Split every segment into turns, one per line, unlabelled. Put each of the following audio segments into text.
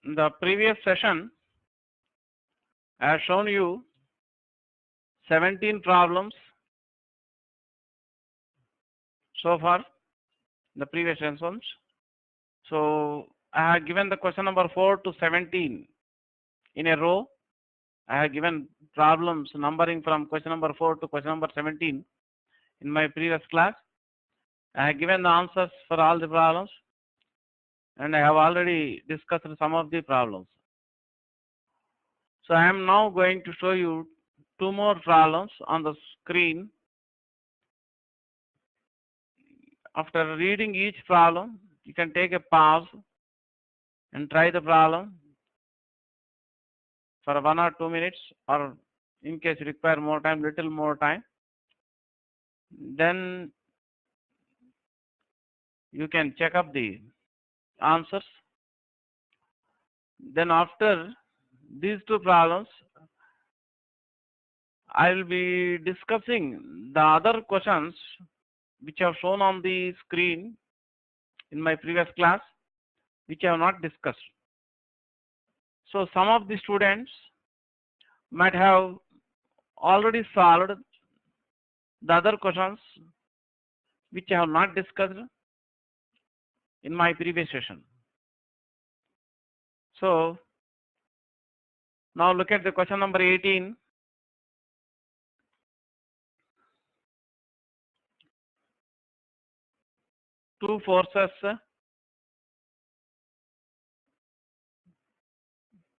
In the previous session, I have shown you 17 problems so far in the previous lessons. So I have given the question number 4 to 17 in a row. I have given problems numbering from question number 4 to question number 17 in my previous class. I have given the answers for all the problems, and I have already discussed some of the problems. So I am now going to show you two more problems on the screen. After reading each problem, you can take a pause and try the problem for 1 or 2 minutes, or in case you require more time, little more time. Then you can check up the answers. Then after these two problems, I will be discussing the other questions which I have shown on the screen in my previous class, which I have not discussed. So some of the students might have already solved the other questions which I have not discussed in my previous session. So now look at the question number 18. Two forces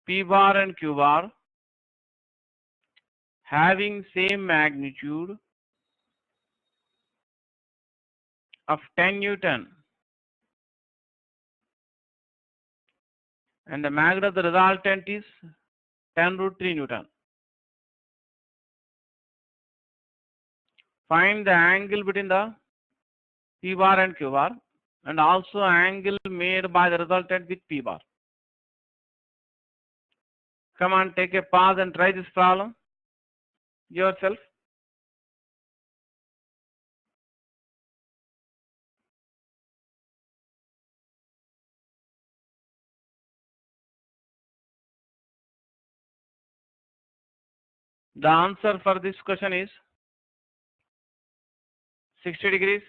P bar and Q bar having same magnitude of 10 Newton, and the magnitude of the resultant is 10 root 3 Newton. Find the angle between the P bar and Q bar, and also angle made by the resultant with P bar. Come on, take a pause and try this problem yourself. The answer for this question is 60 degrees.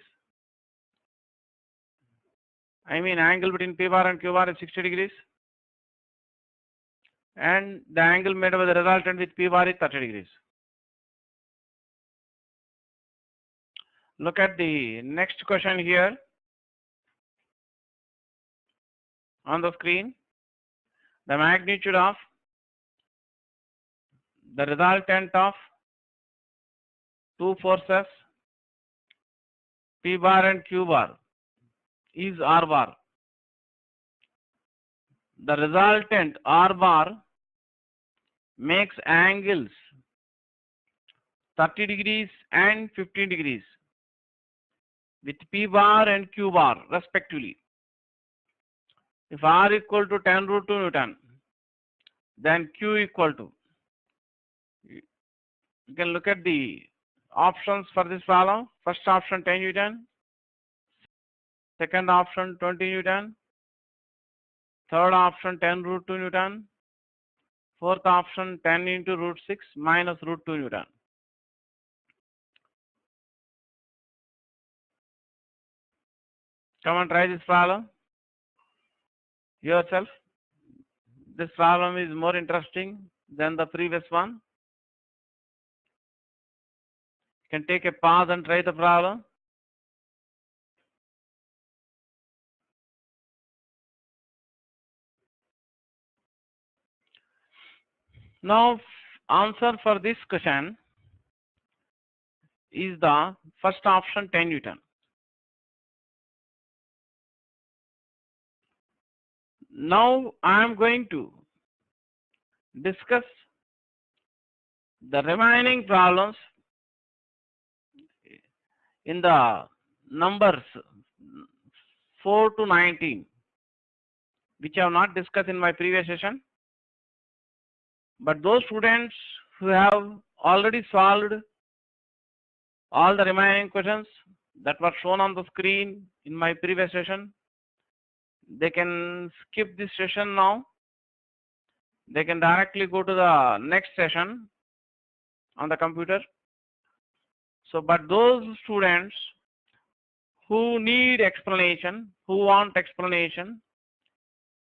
I mean, angle between P bar and Q bar is 60 degrees. And the angle made by the resultant with P bar is 30 degrees. Look at the next question here on the screen. The magnitude of the resultant of two forces P bar and Q bar is R bar. The resultant R bar makes angles 30 degrees and 15 degrees with P bar and Q bar respectively. If R equal to 10 root 2 Newton, then Q equal to, you can look at the options for this problem. First option 10 Newton, second option 20 Newton, third option 10 root 2 Newton, fourth option 10 into root 6 minus root 2 Newton. Come and try this problem yourself. This problem is more interesting than the previous one. You can take a pause and try the problem. Now, answer for this question is the first option 10 Newton. Now I am going to discuss the remaining problems in the numbers 4 to 19, which I have not discussed in my previous session. But those students who have already solved all the remaining questions that were shown on the screen in my previous session, they can skip this session now they can directly go to the next session on the computer. So, but those students who need explanation, who want explanation,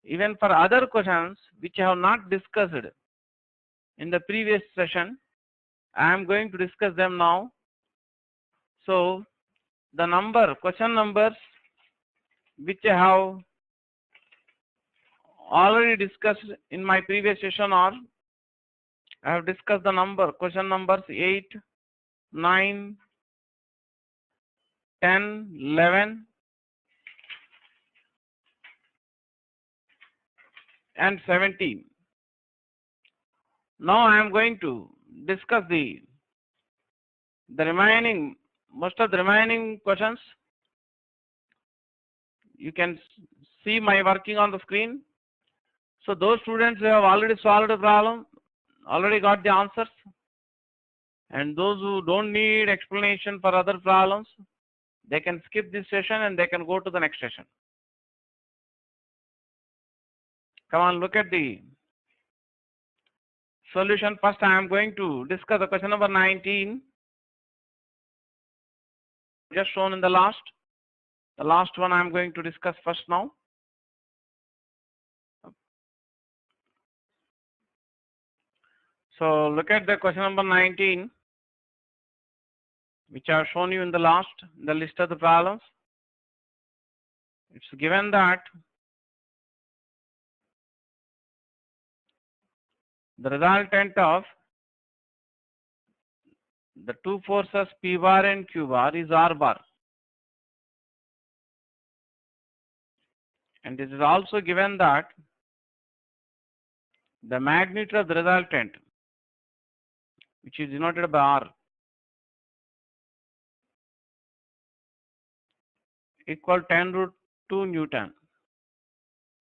even for other questions which I have not discussed in the previous session, I am going to discuss them now. So, the question numbers which I have already discussed in my previous session are, I have discussed the question numbers 8, 9, 10, 11, and 17. Now I am going to discuss the remaining, most of the remaining questions. You can see my working on the screen. So those students who have already solved the problem, already got the answers, and those who don't need explanation for other problems, they can skip this session and they can go to the next session. Come on, look at the solution. First, I am going to discuss the question number 19, just shown in the last. The last one I am going to discuss first now. So look at the question number 19, which I have shown you in the last, the list of the problems. It's given that the resultant of the two forces P bar and Q bar is R bar. And it is also given that the magnitude of the resultant, which is denoted by R, equal 10√2 Newton.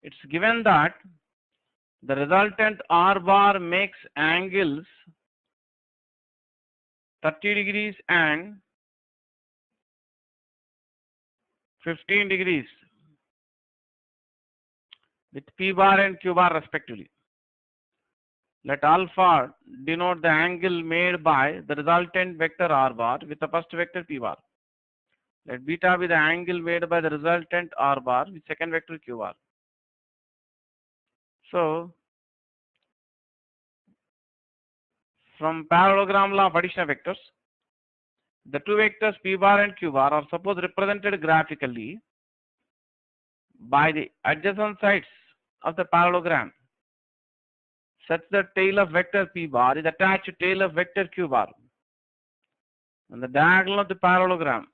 It's given that the resultant R bar makes angles 30 degrees and 15 degrees with P bar and Q bar respectively. Let alpha denote the angle made by the resultant vector R bar with the first vector P bar. Let beta be the angle made by the resultant R bar with second vector Q bar. So, from parallelogram law of addition of vectors, the two vectors P bar and Q bar are supposed represented graphically by the adjacent sides of the parallelogram, such that tail of vector P bar is attached to tail of vector Q bar. And the diagonal of the parallelogram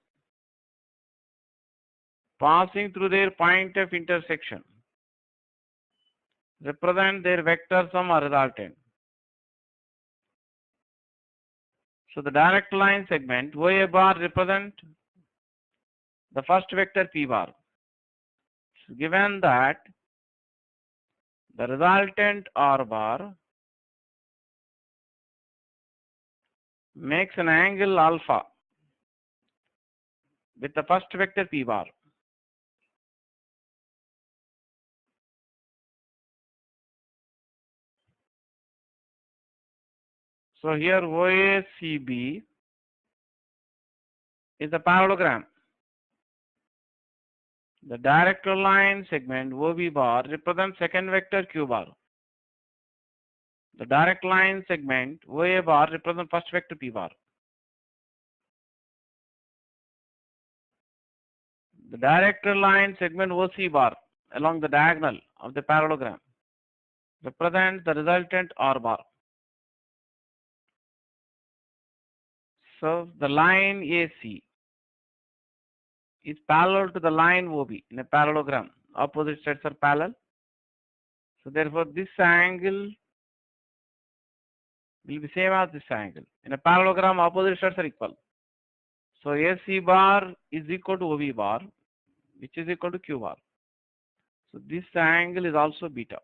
passing through their point of intersection represent their vector sum or resultant. So the direct line segment OA bar represent the first vector P bar. So given that the resultant R bar makes an angle alpha with the first vector P bar. So here OACB is a parallelogram. The direct line segment OB bar represents second vector Q bar. The direct line segment OA bar represents first vector P bar. The direct line segment OC bar along the diagonal of the parallelogram represents the resultant R bar. So the line AC is parallel to the line OB in a parallelogram. Opposite sides are parallel. So therefore this angle will be same as this angle. In a parallelogram, opposite sides are equal. So AC bar is equal to OB bar, which is equal to Q bar. So this angle is also beta.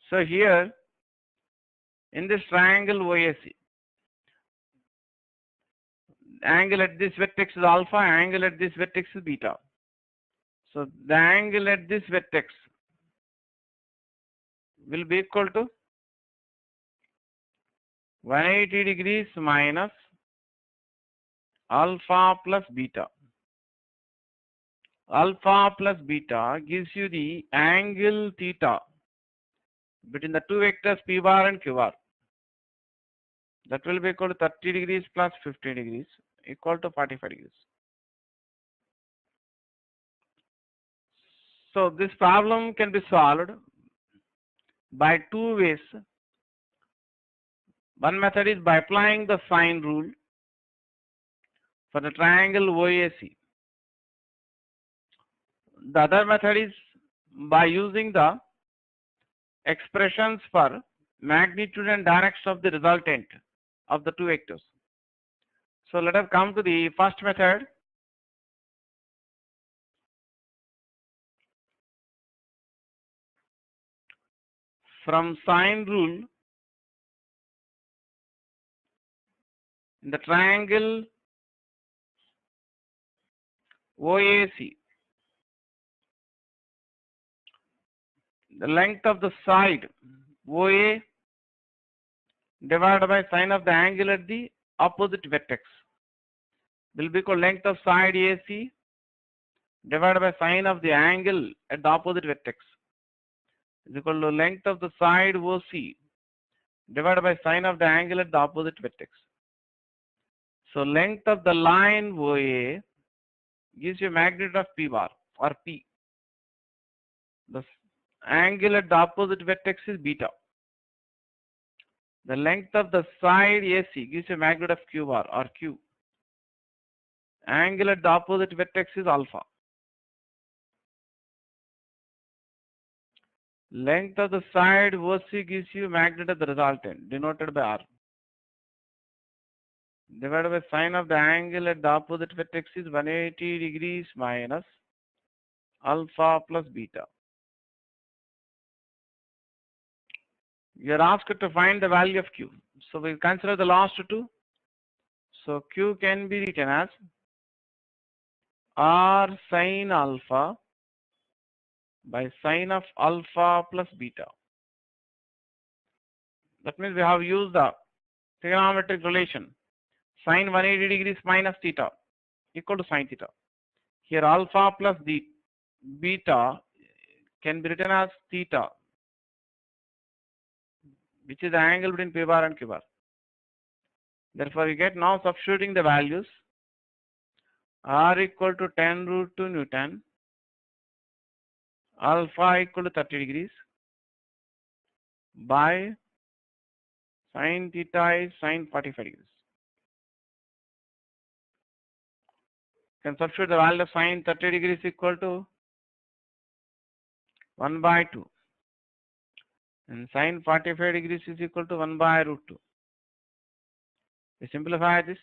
So here in this triangle OAC, angle at this vertex is alpha, angle at this vertex is beta. So the angle at this vertex will be equal to 180 degrees minus alpha plus beta. Alpha plus beta gives you the angle theta between the two vectors p bar and q bar. That will be equal to 30 degrees plus 50 degrees equal to 45 degrees. So this problem can be solved by two ways. One method is by applying the sine rule for the triangle OAC. The other method is by using the expressions for magnitude and direction of the resultant of the two vectors. So let us come to the first method. From sine rule, in the triangle OAC, the length of the side OA divided by sine of the angle at the opposite vertex will be equal to length of side AC divided by sine of the angle at the opposite vertex is equal to length of the side OC divided by sine of the angle at the opposite vertex. So length of the line OA gives you magnitude of P bar or P. The angle at the opposite vertex is beta. The length of the side AC gives you magnitude of Q bar or Q. Angle at the opposite vertex is alpha. Length of the side OC gives you magnitude of the resultant denoted by R. Divided by sine of the angle at the opposite vertex is 180 degrees minus alpha plus beta. You are asked to find the value of Q. So we consider the last two. So Q can be written as R sine alpha by sine of alpha plus beta. That means we have used the trigonometric relation sine 180 degrees minus theta equal to sine theta. Here alpha plus the beta can be written as theta, which is the angle between P bar and Q bar. Therefore, you get now substituting the values R equal to 10 root 2 Newton, alpha equal to 30 degrees by sine theta is sine 45 degrees. You can substitute the value of sine 30 degrees equal to 1 by 2 and sine 45 degrees is equal to 1 by root 2. You simplify this,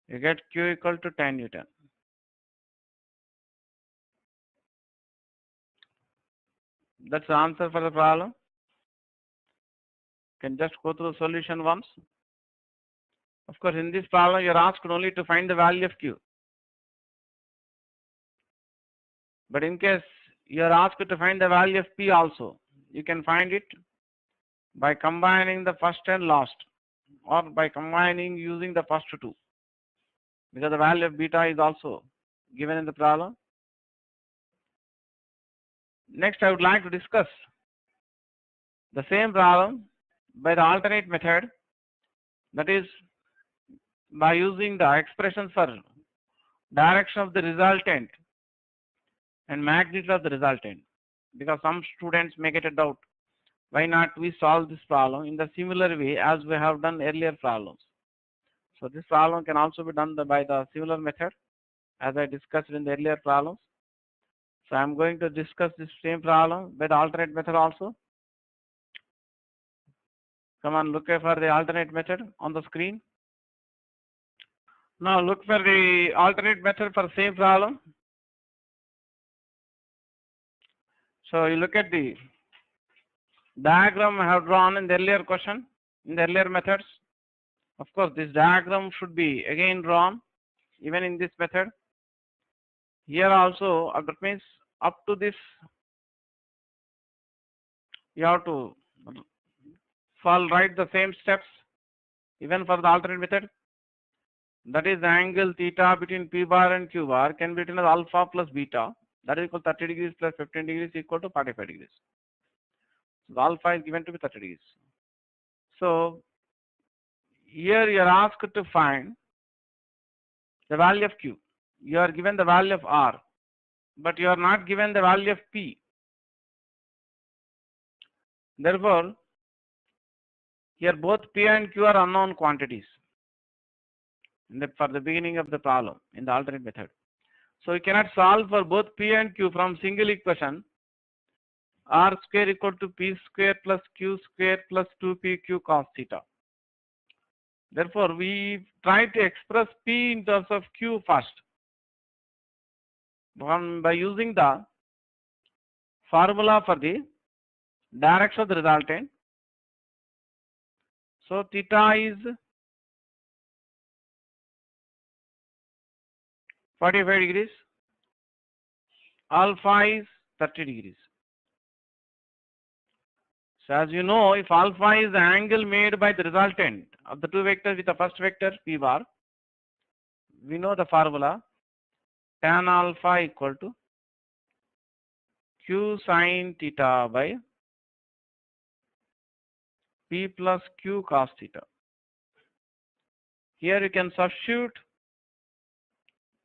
you get Q equal to 10 Newton. That's the answer for the problem. You can just go through the solution once. Of course, in this problem, you are asked only to find the value of Q. But in case you are asked to find the value of P also, you can find it by combining the first and last, or by combining using the first two, because the value of beta is also given in the problem. Next, I would like to discuss the same problem by the alternate method, that is by using the expressions for direction of the resultant and magnitude of the resultant, because some students may get a doubt, why not we solve this problem in the similar way as we have done earlier problems. So this problem can also be done by the similar method as I discussed in the earlier problems. So I am going to discuss this same problem by the alternate method also. Come on, look for the alternate method on the screen. Now look for the alternate method for the same problem. So you look at the diagram I have drawn in the earlier question, in the earlier methods. Of course, this diagram should be again drawn even in this method. Here also, that means up to this, you have to write the same steps even for the alternate method. That is the angle theta between P bar and Q bar can be written as alpha plus beta. That is equal to 30 degrees plus 15 degrees equal to 45 degrees. So the alpha is given to be 30 degrees. So here you are asked to find the value of Q. You are given the value of R, but you are not given the value of P. Therefore, here both P and Q are unknown quantities for the beginning of the problem in the alternate method. So you cannot solve for both P and Q from single equation R square equal to P square plus Q square plus 2PQ cos theta. Therefore, we try to express P in terms of Q first by using the formula for the direction of the resultant. So theta is 45 degrees, alpha is 30 degrees. So as you know, if alpha is the angle made by the resultant of the two vectors with the first vector P bar, we know the formula tan alpha equal to Q sin theta by P plus Q cos theta. Here you can substitute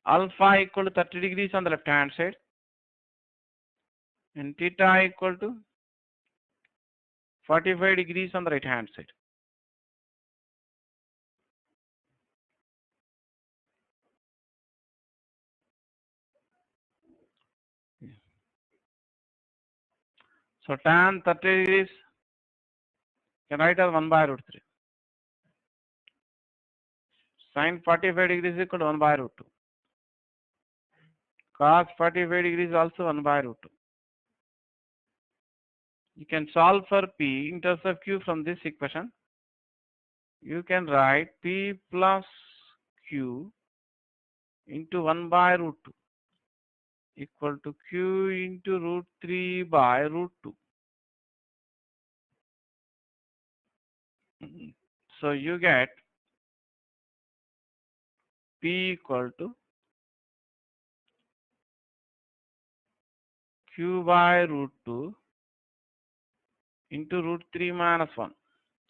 alpha equal to 30 degrees on the left hand side and theta equal to 45 degrees on the right hand side. So tan 30 degrees can write as 1 by root 3. Sin 45 degrees equal to 1 by root 2. Cos 45 degrees also 1 by root 2. You can solve for P in terms of Q from this equation. You can write P plus Q into 1 by root 2 equal to Q into root 3 by root 2. So you get P equal to Q by root 2 into root 3 minus 1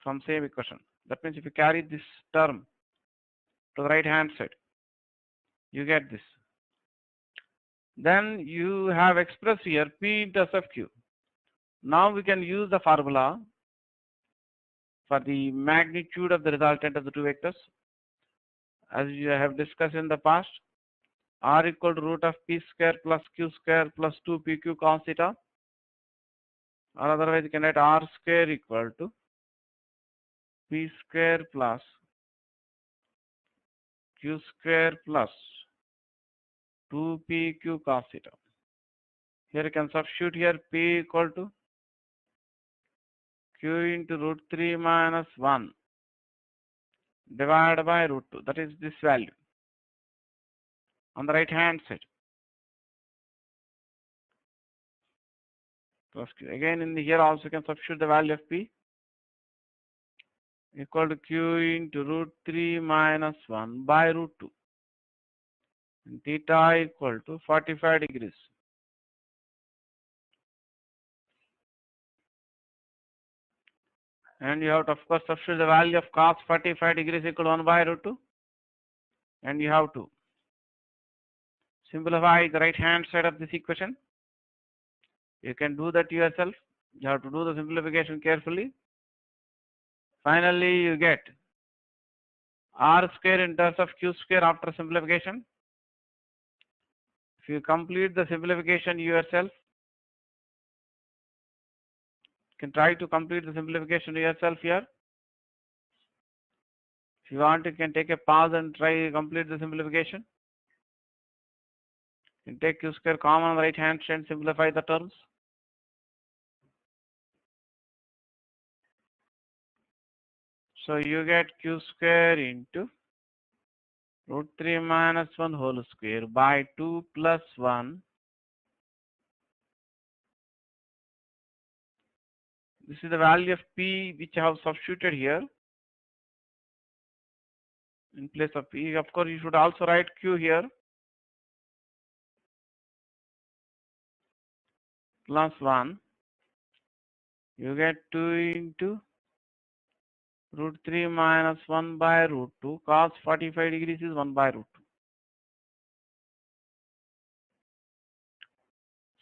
from same equation. That means if you carry this term to the right hand side, you get this. Then you have expressed here P in terms of Q. Now we can use the formula for the magnitude of the resultant of the two vectors. As you have discussed in the past, R equal to root of P square plus Q square plus 2PQ cos theta. Or otherwise you can write R square equal to P square plus Q square plus 2PQ cos theta. Here you can substitute here P equal to Q into root 3 minus 1 divided by root 2. That is this value on the right hand side. Plus Q. Again in the here also you can substitute the value of P equal to Q into root 3 minus 1 by root 2. And theta equal to 45 degrees. And you have to of course substitute the value of cos 45 degrees equal to 1 by root 2. And you have to simplify the right hand side of this equation. You can do that yourself. You have to do the simplification carefully. Finally, you get R square in terms of Q square after simplification. If you complete the simplification yourself, you can try to complete the simplification yourself here. If you want, you can take a pause and try to complete the simplification. You can take Q square common on the right hand side and simplify the terms. So you get Q square into root 3 minus 1 whole square by 2 plus 1. This is the value of P which I have substituted here in place of P. Of course, you should also write Q here. Plus 1. You get 2 into root 3 minus 1 by root 2. Cos 45 degrees is 1 by root 2.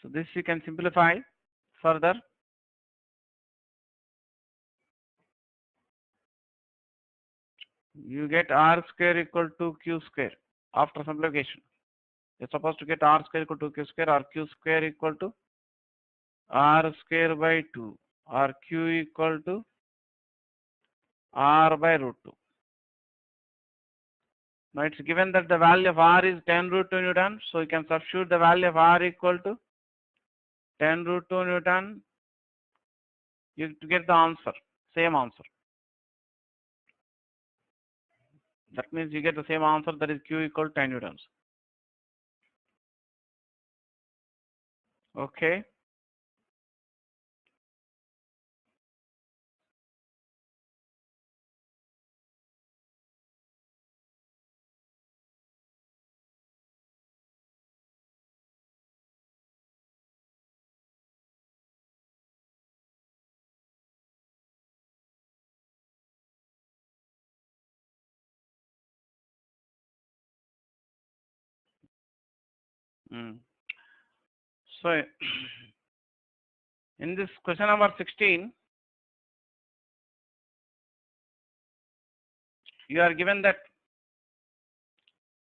So this we can simplify further. You get R square equal to Q square after simplification. You're supposed to get R square equal to Q square or Q square equal to R square by 2 or Q equal to R by root 2. Now it's given that the value of R is 10 root 2 Newton. So you can substitute the value of R equal to 10 root 2 Newton. You to get the answer, same answer. That means you get the same answer, that is Q equal to 10 Newtons. Okay. So in this question number 16, you are given that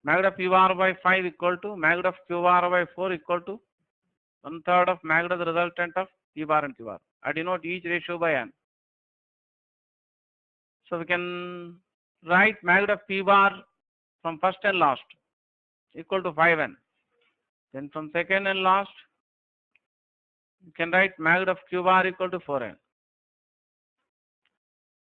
magnitude of P bar by 5 equal to magnitude of Q bar by 4 equal to 1/3 of magnitude of the resultant of P bar and Q bar. I denote each ratio by n. So we can write magnitude of P bar from first and last equal to 5n. Then from second and last, you can write magnitude of Q bar equal to 4n.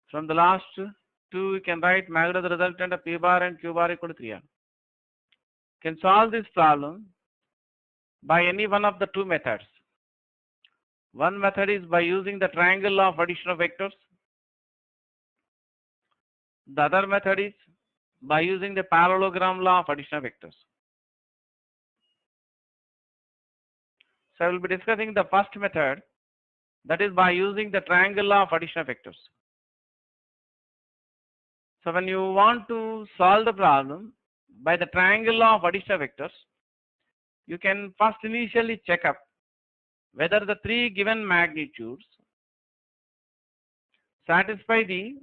From the last two, you can write magnitude of the resultant of P bar and Q bar equal to 3n. You can solve this problem by any one of the two methods. One method is by using the triangle law of addition of vectors. The other method is by using the parallelogram law of addition of vectors. So I will be discussing the first method, that is by using the triangle law of addition of vectors. So when you want to solve the problem by the triangle law of addition of vectors, you can first initially check up whether the three given magnitudes satisfy the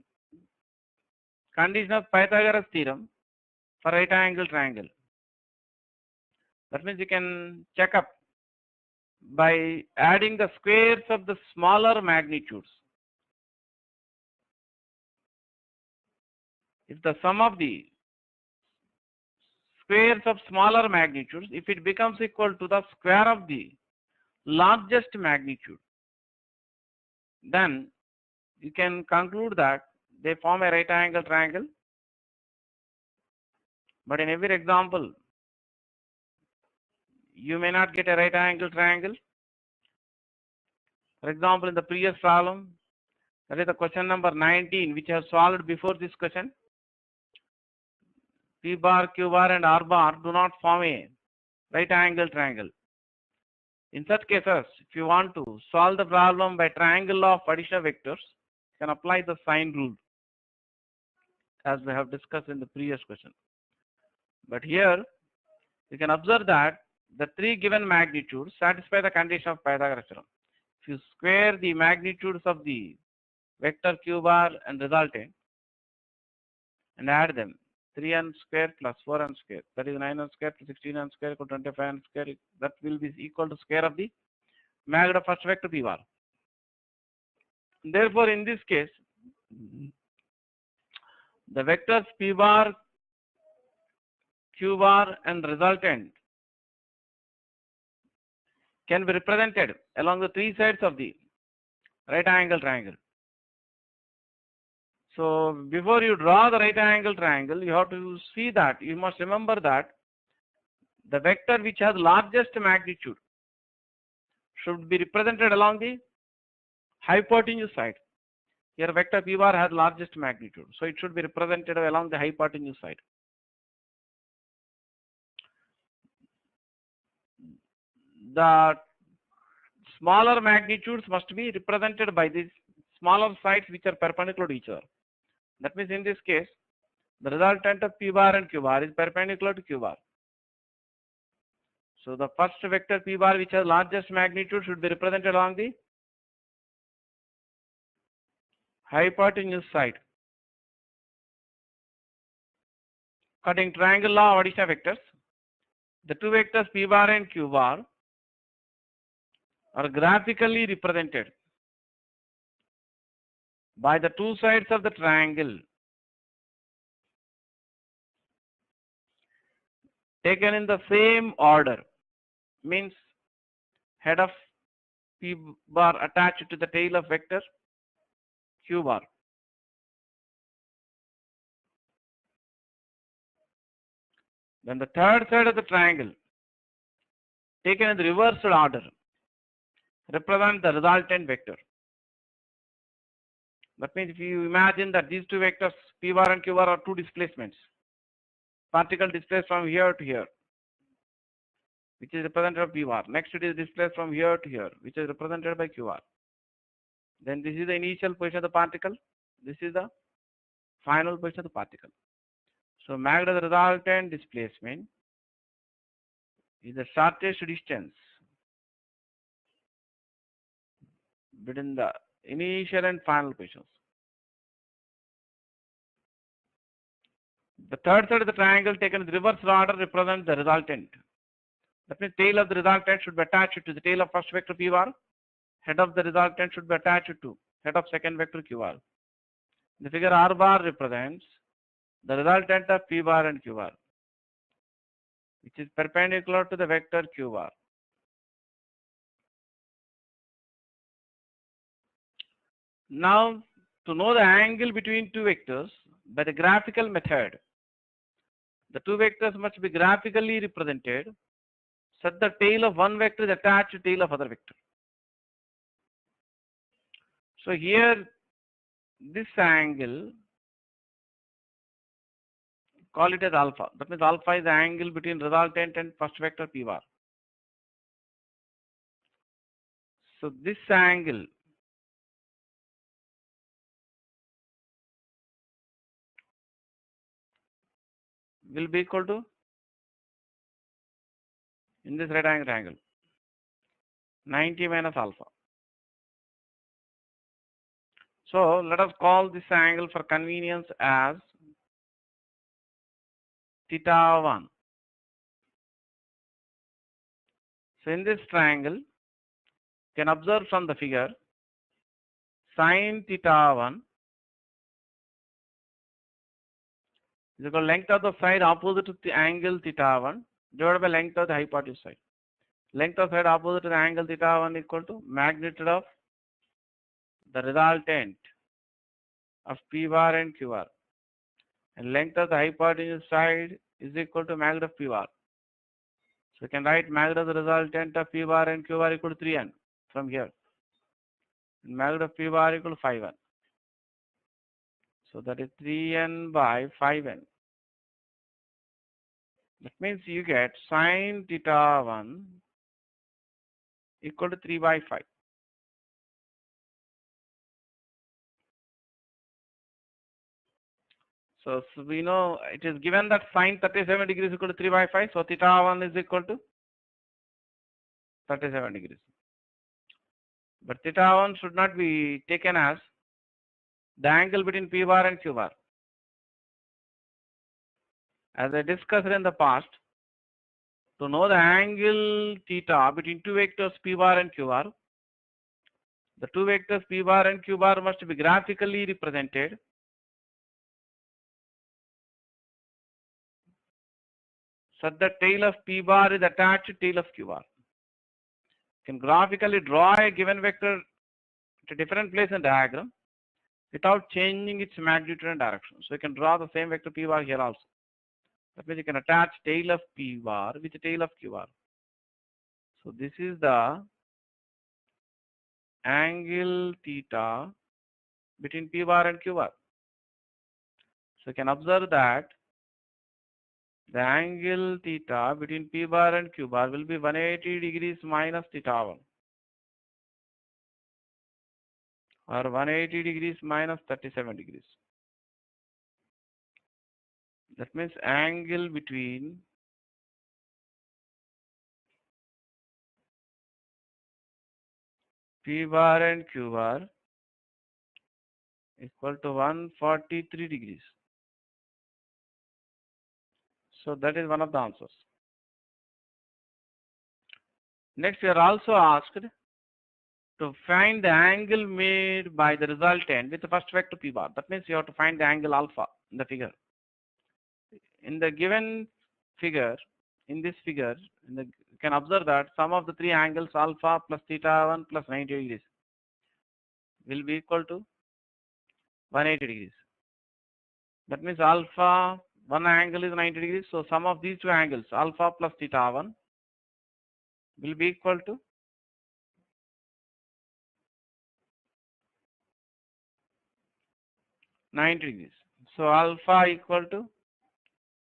condition of Pythagoras theorem for right angle triangle. That means you can check up by adding the squares of the smaller magnitudes. If the sum of the squares of smaller magnitudes, if it becomes equal to the square of the largest magnitude, then you can conclude that they form a right angle triangle. But in every example, you may not get a right angle triangle. For example, in the previous problem, that is the question number 19, which I have solved before this question, P bar, Q bar and R bar do not form a right angle triangle. In such cases, if you want to solve the problem by triangle law of addition of vectors, you can apply the sign rule as we have discussed in the previous question. But here, you can observe that the three given magnitudes satisfy the condition of Pythagoras theorem. If you square the magnitudes of the vector Q bar and resultant and add them, 3n square plus 4n square, that is 9n square plus 16n square equal to 25n square, that will be equal to square of the magnitude of first vector P bar. Therefore, in this case, the vectors P bar, Q bar and resultant can be represented along the three sides of the right angle triangle. So before you draw the right angle triangle, you have to see that, you must remember that the vector which has largest magnitude should be represented along the hypotenuse side. Here vector p bar has largest magnitude, so it should be represented along the hypotenuse side. The smaller magnitudes must be represented by these smaller sides which are perpendicular to each other. That means in this case, the resultant of p bar and q bar is perpendicular to q bar. So the first vector p bar which has largest magnitude should be represented along the hypotenuse side. According to triangle law of addition of vectors, the two vectors p bar and q bar are graphically represented by the two sides of the triangle taken in the same order. Means head of p bar attached to the tail of vector q bar. Then the third side of the triangle taken in the reversed order represent the resultant vector. That means if you imagine that these two vectors p bar and q bar are two displacements, particle displaced from here to here, which is represented by p bar. Next it is displaced from here to here, which is represented by q bar. Then this is the initial position of the particle, this is the final position of the particle. So magnitude of the resultant displacement is the shortest distance between the initial and final positions. The third side of the triangle taken in the reverse order represents the resultant. That means tail of the resultant should be attached to the tail of first vector p bar. Head of the resultant should be attached to head of second vector q bar. The figure r bar represents the resultant of p bar and q bar, which is perpendicular to the vector q bar. Now, to know the angle between two vectors by the graphical method, the two vectors must be graphically represented such that the tail of one vector is attached to the tail of other vector. So here, this angle, call it as alpha. That means alpha is the angle between resultant and first vector p bar. So this angle will be equal to, in this right angle triangle, 90 minus alpha. So let us call this angle for convenience as theta 1. So in this triangle, you can observe from the figure, sin theta 1 is equal to length of the side opposite to the angle theta 1 divided by length of the hypotenuse side. Length of side opposite to the angle theta 1 equal to magnitude of the resultant of p bar and q bar, and length of the hypotenuse side is equal to magnitude of p bar. So you can write magnitude of the resultant of p bar and q bar equal to 3n from here, and magnitude of p bar equal to 5n. So that is 3n by 5n. That means you get sin theta 1 equal to 3 by 5. So we know it is given that sin 37 degrees equal to 3 by 5. So theta 1 is equal to 37 degrees. But theta 1 should not be taken as the angle between p bar and q bar. As I discussed in the past, to know the angle theta between two vectors p bar and q bar, the two vectors p bar and q bar must be graphically represented such that tail of p bar is attached to tail of q bar. You can graphically draw a given vector at a different place in the diagram. without changing its magnitude and direction. So you can draw the same vector p bar here also. That means you can attach tail of p bar with the tail of q bar. So this is the angle theta between p bar and q bar. So you can observe that the angle theta between p bar and q bar will be 180 degrees minus theta 1, or 180 degrees minus 37 degrees. That means angle between p bar and q bar equal to 143 degrees. So that is one of the answers. Next, we are also asked to find the angle made by the resultant with the first vector p bar. That means you have to find the angle alpha in the figure. In the given figure, in this figure, you can observe that sum of the three angles alpha plus theta 1 plus 90 degrees will be equal to 180 degrees. That means alpha, one angle is 90 degrees. So sum of these two angles, alpha plus theta 1, will be equal to 90 degrees. So alpha equal to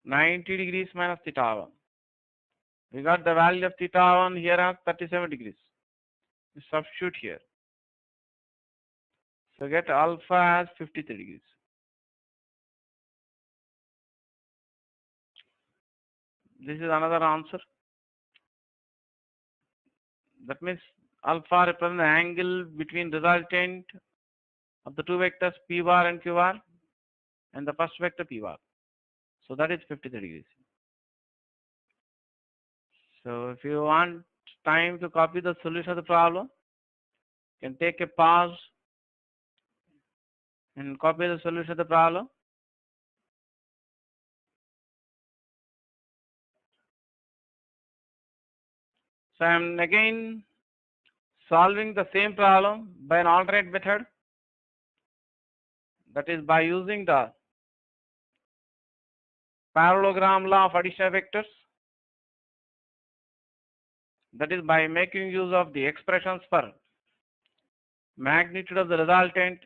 90 degrees minus theta 1. We got the value of theta 1 here as 37 degrees. We substitute here. So get alpha as 53 degrees. This is another answer. That means alpha represents the angle between resultant of the two vectors p bar and q bar and the first vector p bar. So that is 53 degrees. So if you want time to copy the solution of the problem, you can take a pause and copy the solution of the problem. So I am again solving the same problem by an alternate method, that is by using the parallelogram law of addition of vectors, that is by making use of the expressions for magnitude of the resultant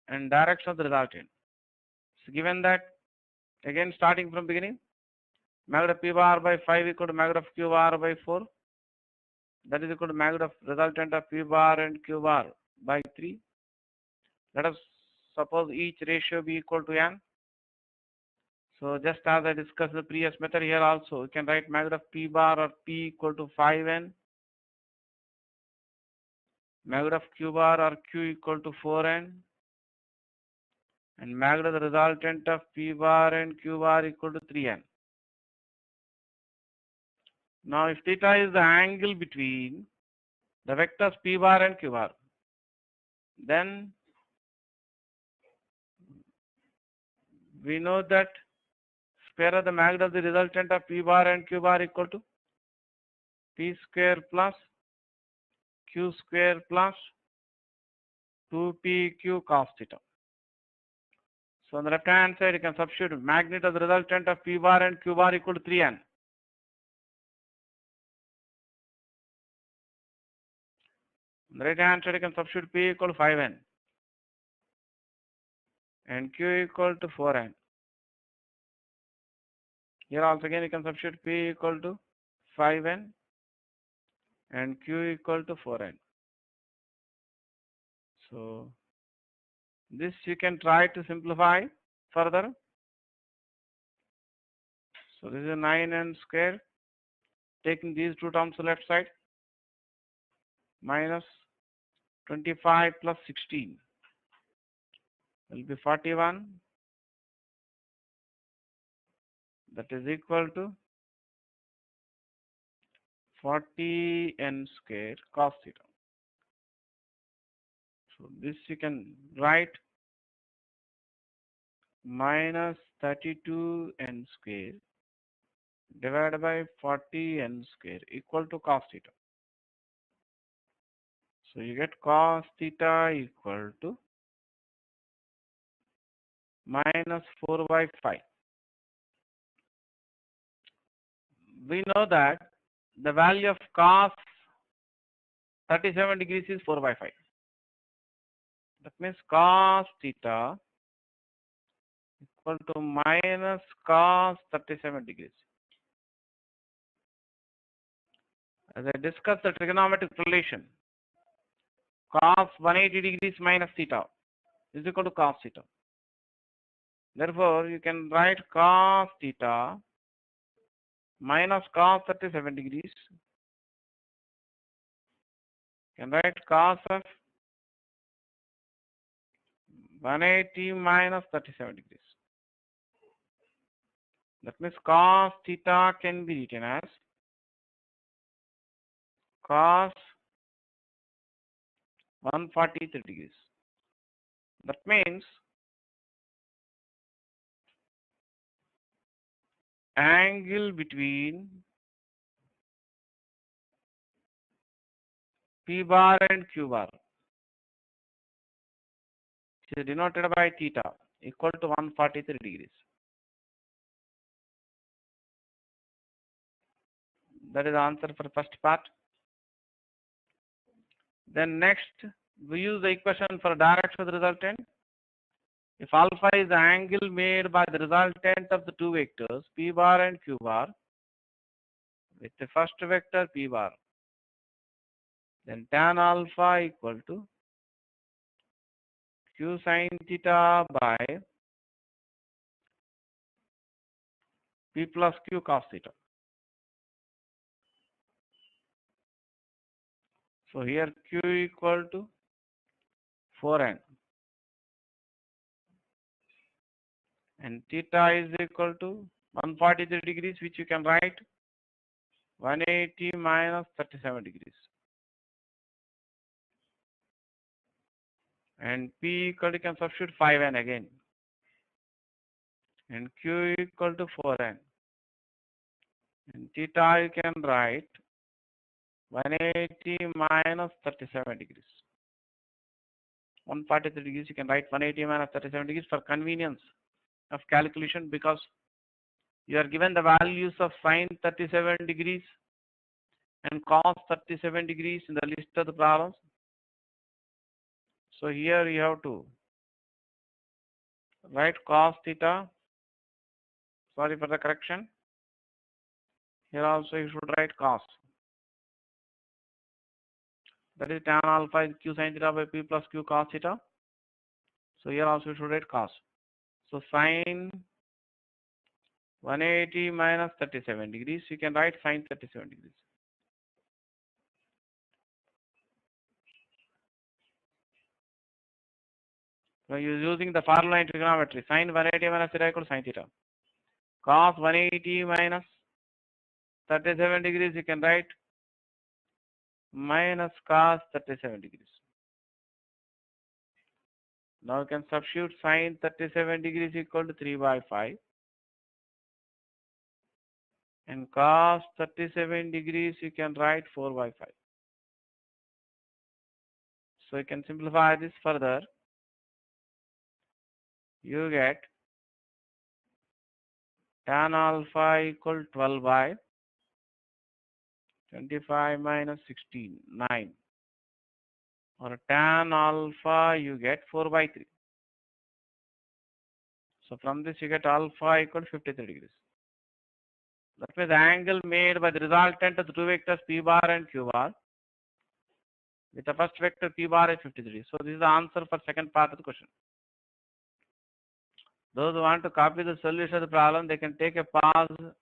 and direction of the resultant. So given that, again starting from beginning, magnitude of p bar by 5 equal to magnitude of q bar by 4, that is equal to magnitude of resultant of p bar and q bar by 3. Let us suppose each ratio be equal to n. So just as I discussed the previous method, here also we can write magnitude of p bar or p equal to 5n, magnitude of q bar or q equal to 4n, and magnitude of the resultant of p bar and q bar equal to 3n. Now if theta is the angle between the vectors p bar and q bar, then we know that square of the magnitude of the resultant of p bar and q bar equal to p square plus q square plus 2pq cos theta. So on the left hand side, you can substitute magnitude of the resultant of p bar and q bar equal to 3n. On the right hand side, you can substitute p equal to 5n and q equal to 4n. Here also again you can substitute p equal to 5n and q equal to 4n. So this you can try to simplify further. So this is 9n square, taking these two terms to left side, minus 25 plus 16 will be 41. That is equal to 40n square cos theta. So this you can write minus 32n square divided by 40n square equal to cos theta. So you get cos theta equal to minus 4 by 5. We know that the value of cos 37 degrees is 4 by 5. That means cos theta equal to minus cos 37 degrees. As I discussed the trigonometric relation, cos 180 degrees minus theta is equal to cos theta. Therefore, you can write cos theta minus cos 37 degrees. You can write cos of 180 minus 37 degrees. That means cos theta can be written as cos 143 degrees. That means angle between P bar and Q bar is denoted by theta equal to 143 degrees. That is the answer for the first part. Then next, we use the equation for direction of the resultant. If alpha is the angle made by the resultant of the two vectors P bar and Q bar with the first vector P bar, then tan alpha equal to Q sin theta by P plus Q cos theta. So here Q equal to 4n and theta is equal to 143 degrees, which you can write 180 minus 37 degrees. And P equal to, you can substitute 5n again. And Q equal to 4n. And theta you can write 180 minus 37 degrees. 143 degrees you can write 180 minus 37 degrees for convenience of calculation, because you are given the values of sin 37 degrees and cos 37 degrees in the list of the problems. So here you have to write cos theta. Sorry for the correction. Here also you should write cos. That is tan alpha is Q sin theta by P plus Q cos theta. So here also you should write cos. So sin 180 minus 37 degrees, you can write sin 37 degrees. So you're using the formula in trigonometry, sin 180 minus theta equals sin theta. Cos 180 minus 37 degrees, you can write minus cos 37 degrees. Now you can substitute sin 37 degrees equal to 3 by 5. And cos 37 degrees, you can write 4 by 5. So you can simplify this further. You get tan alpha equal 12 by 25 minus 16, 9. Or tan alpha you get 4 by 3. So from this you get alpha equal to 53 degrees. That means the angle made by the resultant of the two vectors P bar and Q bar with the first vector P bar is 53 degrees. So this is the answer for second part of the question. Those who want to copy the solution of the problem, they can take a pause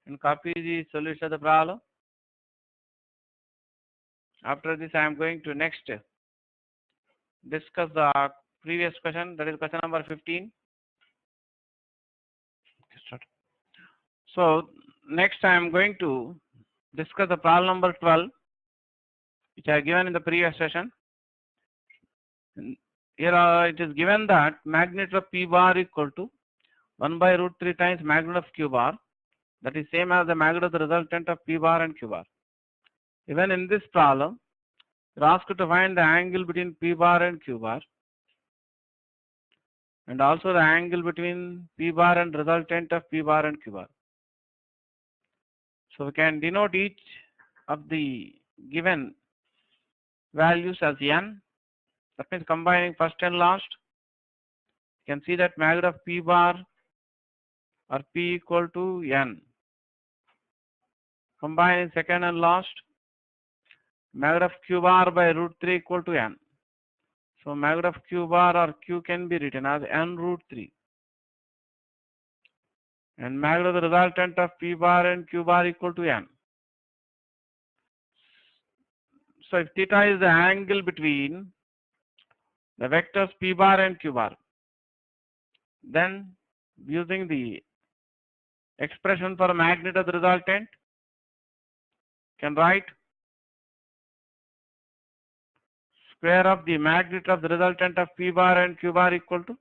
and copy the solution of the problem. After this, I am going to next discuss the previous question, that is question number 15. So next I am going to discuss the problem number 12, which I have given in the previous session. Here it is given that magnitude of P bar equal to 1 by root 3 times magnitude of Q bar. That is same as the magnitude of the resultant of P bar and Q bar. Even in this problem, you are asked to find the angle between P bar and Q bar. and also the angle between P bar and resultant of P bar and Q bar. So we can denote each of the given values as n. That means combining first and last. You can see that magnitude of P bar or P equal to n. Combining second and last, magnitude of Q bar by root 3 equal to n. So magnitude of Q bar or Q can be written as n root 3. And magnitude of the resultant of P bar and Q bar equal to n. So if theta is the angle between the vectors P bar and Q bar, then using the expression for magnitude of the resultant, can write square of the magnitude of the resultant of P bar and Q bar equal to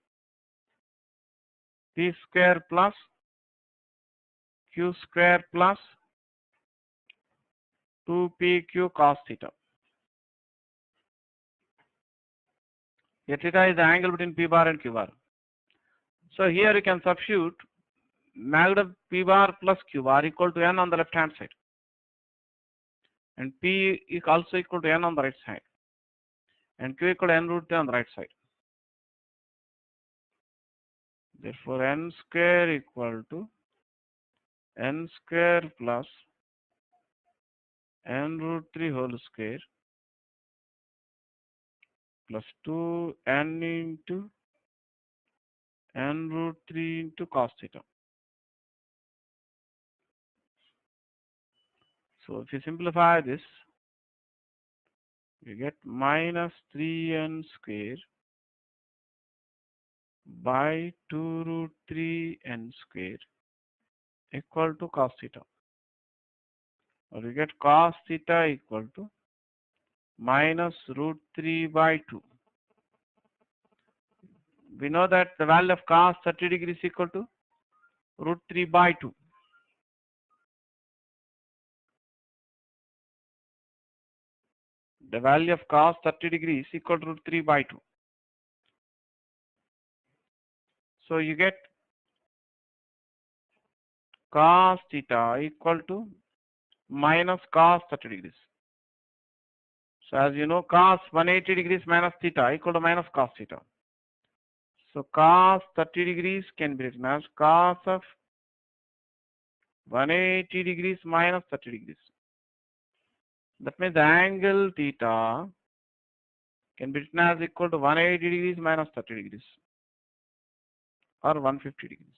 P square plus Q square plus 2PQ cos theta. Here theta is the angle between P bar and Q bar. So here you can substitute magnitude of P bar plus Q bar equal to n on the left hand side. And P is also equal to n on the right side. And Q equal to n root 3 on the right side. Therefore n square equal to n square plus n root 3 whole square plus 2n into n root 3 into cos theta. So if you simplify this, you get minus 3n square by 2 root 3n square equal to cos theta. Or you get cos theta equal to minus root 3 by 2. We know that the value of cos 30 degrees equal to root 3 by 2. The value of cos 30 degrees equal to root 3 by 2. So you get cos theta equal to minus cos 30 degrees. So as you know, cos 180 degrees minus theta equal to minus cos theta. So cos 30 degrees can be written as cos of 180 degrees minus 30 degrees. That means the angle theta can be written as equal to 180 degrees minus 30 degrees or 150 degrees.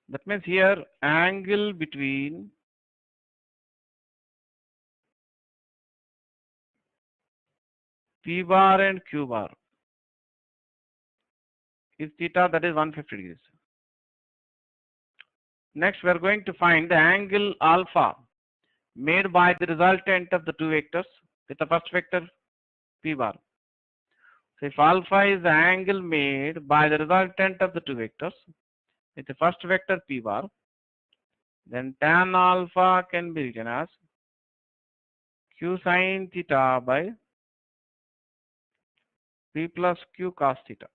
That means here angle between P bar and Q bar is theta, that is 150 degrees. Next we are going to find the angle alpha made by the resultant of the two vectors with the first vector P bar. So if alpha is the angle made by the resultant of the two vectors with the first vector P bar, then tan alpha can be written as Q sin theta by P plus Q cos theta.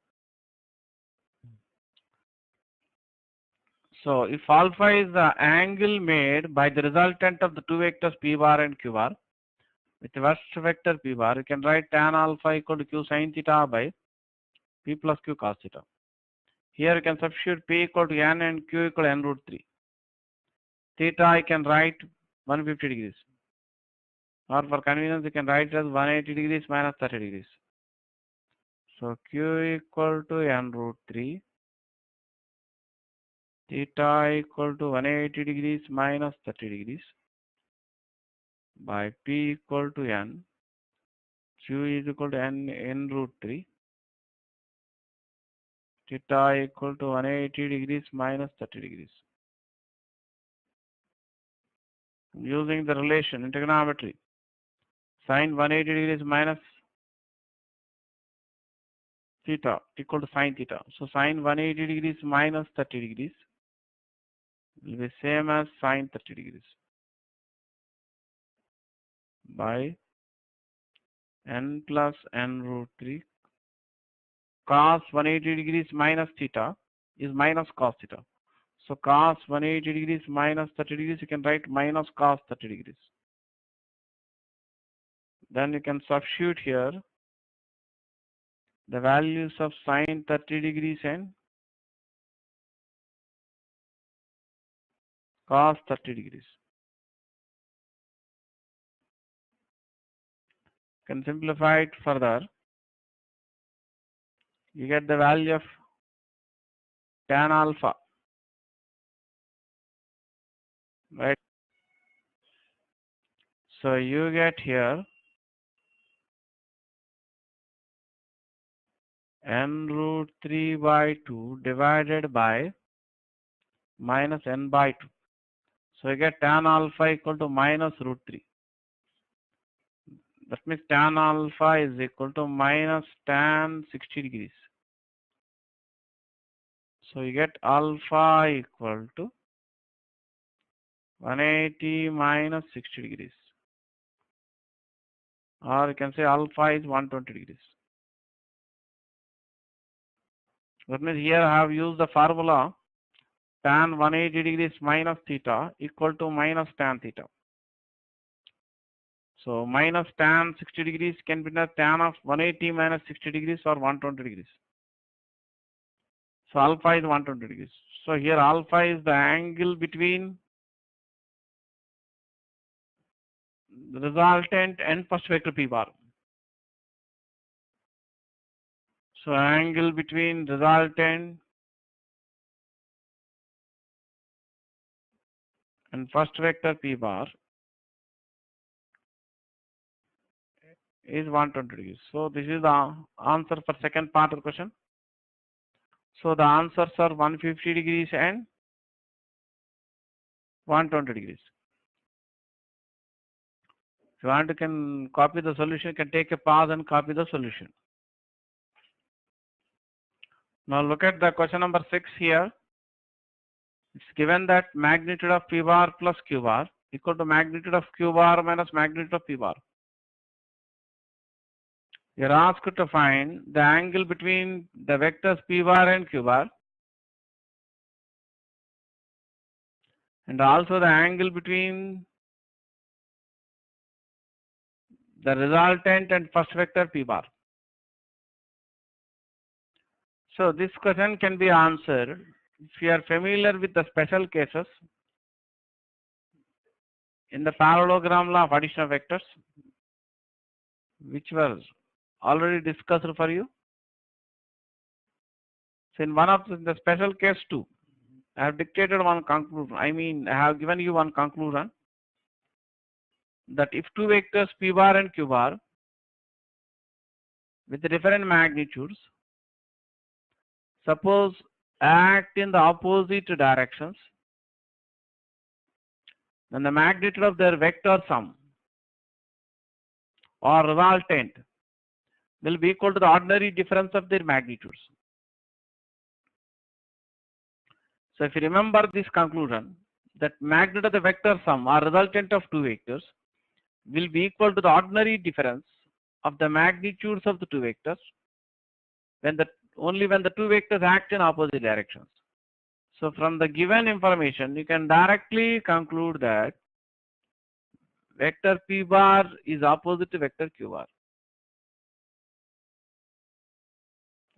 So if alpha is the angle made by the resultant of the two vectors P bar and Q bar with the first vector P bar, you can write tan alpha equal to Q sin theta by P plus Q cos theta. Here you can substitute P equal to n and Q equal to n root 3. Theta I can write 150 degrees. Or for convenience you can write it as 180 degrees minus 30 degrees. So Q equal to n root 3. Theta equal to 180 degrees minus 30 degrees by P equal to n. Q is equal to n root 3. Theta equal to 180 degrees minus 30 degrees. Using the relation in trigonometry, sin 180 degrees minus theta equal to sin theta. So sin 180 degrees minus 30 degrees will be same as sin 30 degrees by n plus n root 3 cos 180 degrees minus theta is minus cos theta. So cos 180 degrees minus 30 degrees, you can write minus cos 30 degrees. Then you can substitute here the values of sine 30 degrees and cos 30 degrees. You can simplify it further. You get the value of tan alpha, right? So you get here n root 3 by 2 divided by minus n by 2. So you get tan alpha equal to minus root 3. That means tan alpha is equal to minus tan 60 degrees. So you get alpha equal to 180 minus 60 degrees. Or you can say alpha is 120 degrees. That means here I have used the formula tan 180 degrees minus theta equal to minus tan theta. So minus tan 60 degrees can be the tan of 180 minus 60 degrees or 120 degrees. So alpha is 120 degrees. So here alpha is the angle between the resultant and first vector p bar. So angle between resultant and first vector p bar is 120 degrees. So this is the answer for second part of the question. So the answers are 150 degrees and 120 degrees. If you want, you can copy the solution. You can take a pause and copy the solution. Now look at the question number 6 here. It's given that magnitude of p bar plus q bar equal to magnitude of q bar minus magnitude of p bar. You are asked to find the angle between the vectors p bar and q bar, and also the angle between the resultant and first vector p bar. So this question can be answered if you are familiar with the special cases in the parallelogram law of addition of vectors, which was already discussed for you. So in one of the special case 2, I have dictated one conclusion. I have given you one conclusion that if two vectors p bar and q bar with different magnitudes, suppose act in the opposite directions, then the magnitude of their vector sum or resultant will be equal to the ordinary difference of their magnitudes. So if you remember this conclusion, that magnitude of the vector sum or resultant of two vectors will be equal to the ordinary difference of the magnitudes of the two vectors only when the two vectors act in opposite directions. So from the given information, you can directly conclude that vector p bar is opposite to vector q bar.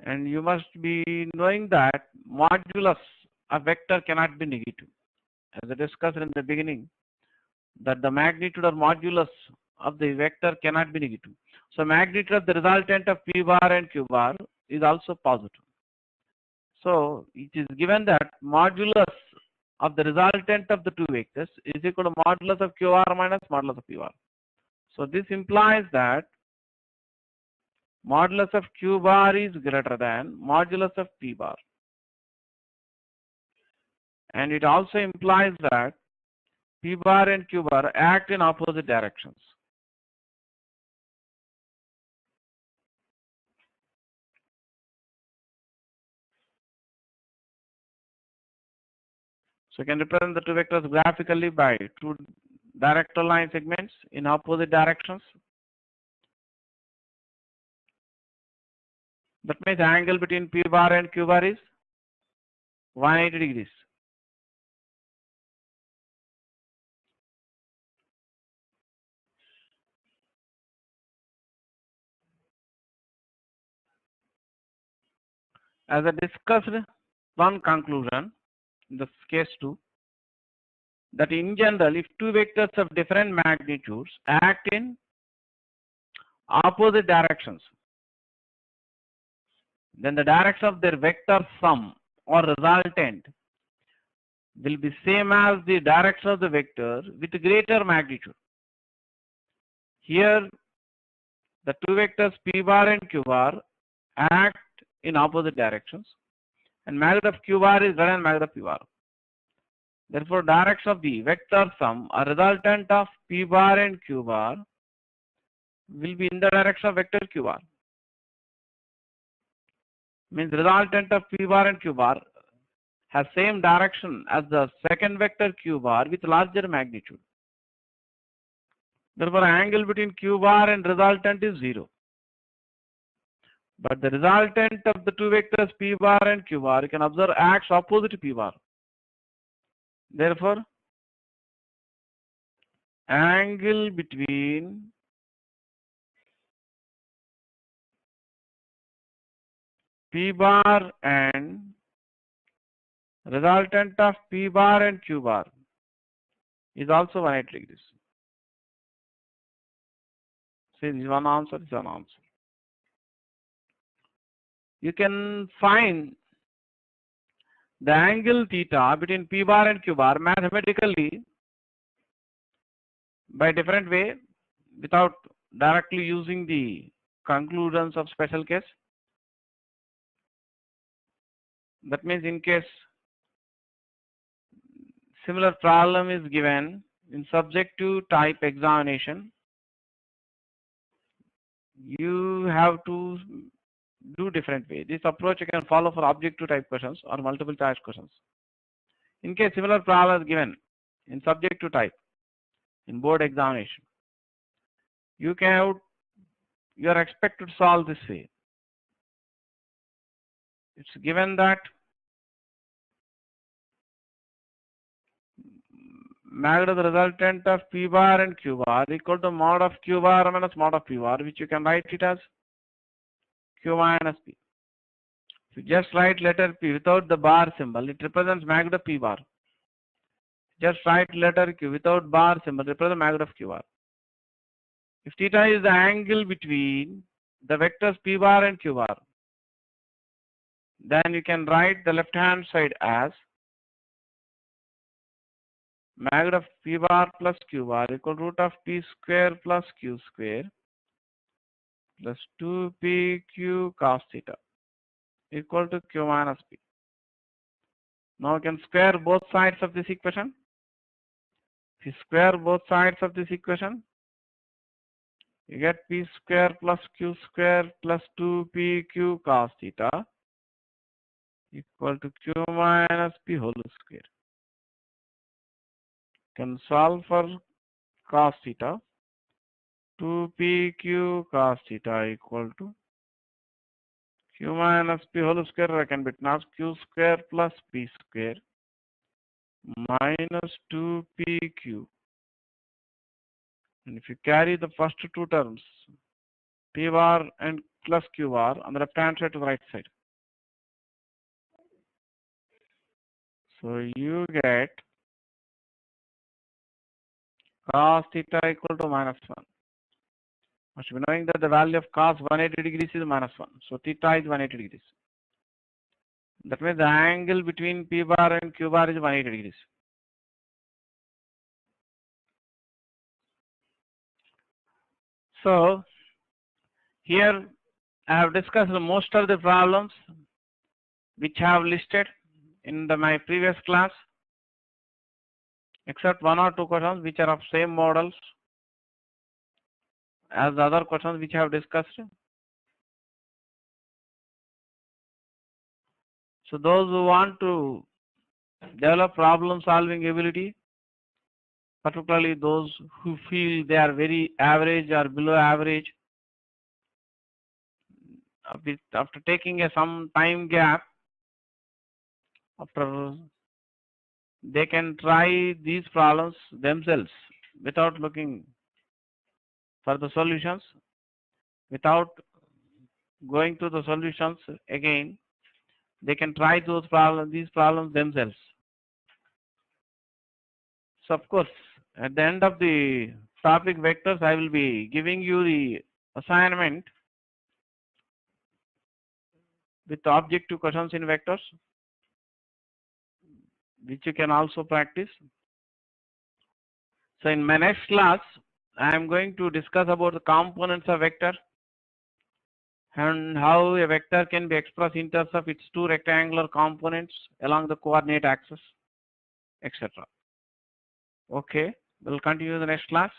And you must be knowing that modulus of vector cannot be negative. As I discussed in the beginning, that the magnitude or modulus of the vector cannot be negative. So magnitude of the resultant of p bar and q bar is also positive. So it is given that modulus of the resultant of the two vectors is equal to modulus of q bar minus modulus of p bar. So this implies that modulus of q bar is greater than modulus of p bar. And it also implies that p bar and q bar act in opposite directions. So you can represent the two vectors graphically by two director line segments in opposite directions. That means the angle between P bar and Q bar is 180 degrees. As I discussed, one conclusion in this case 2, that in general, if two vectors of different magnitudes act in opposite directions, then the direction of their vector sum or resultant will be same as the direction of the vector with greater magnitude. Here, the two vectors P bar and Q bar act in opposite directions, and magnitude of Q bar is greater than magnitude of P bar. Therefore, direction of the vector sum or resultant of P bar and Q bar will be in the direction of vector Q bar. Means resultant of P bar and Q bar has same direction as the second vector Q bar with larger magnitude. Therefore, angle between Q bar and resultant is 0. But the resultant of the two vectors P bar and Q bar, you can observe, acts opposite to P bar. Therefore, angle between P bar and resultant of P bar and Q bar is also 180 degrees. See, this is one answer, this is one answer. You can find the angle theta between P bar and Q bar mathematically by different way without directly using the conclusions of special case. That means in case similar problem is given in subjective type examination, you have to do different way. This approach you can follow for objective type questions or multiple choice questions. In case similar problem is given in subjective type in board examination, you are expected to solve this way. It's given that magnitude of the resultant of P bar and Q bar equal to mod of Q bar minus mod of P bar, which you can write it as Q minus P. If you just write letter P without the bar symbol, it represents magnitude of P bar. Just write letter Q without bar symbol, represents magnitude of Q bar. If theta is the angle between the vectors P bar and Q bar, then you can write the left hand side as magnitude of P bar plus Q bar equal to root of P square plus Q square plus 2PQ cos theta equal to Q minus P. Now you can square both sides of this equation. If you square both sides of this equation, you get P square plus Q square plus 2PQ cos theta equal to Q minus P whole square. Can solve for cos theta. 2PQ cos theta equal to Q minus P whole square can be written as Q square plus P square minus 2PQ. And if you carry the first two terms, P bar and plus Q bar on the left hand side to the right side. So you get cos theta equal to minus 1. Must be knowing that the value of cos 180 degrees is minus 1. So theta is 180 degrees. That means the angle between P bar and Q bar is 180 degrees. So here I have discussed most of the problems which I have listed in my previous class, except one or two questions which are of same models as the other questions which I have discussed. So those who want to develop problem solving ability, particularly those who feel they are very average or below average, after taking some time gap, after they can try these problems themselves without looking for the solutions, without going to the solutions again. They can try these problems themselves. So of course, at the end of the topic vectors, I will be giving you the assignment with objective questions in vectors, which you can also practice. So in my next class, I am going to discuss about the components of vector and how a vector can be expressed in terms of its two rectangular components along the coordinate axis, etc. Okay, we'll continue in the next class.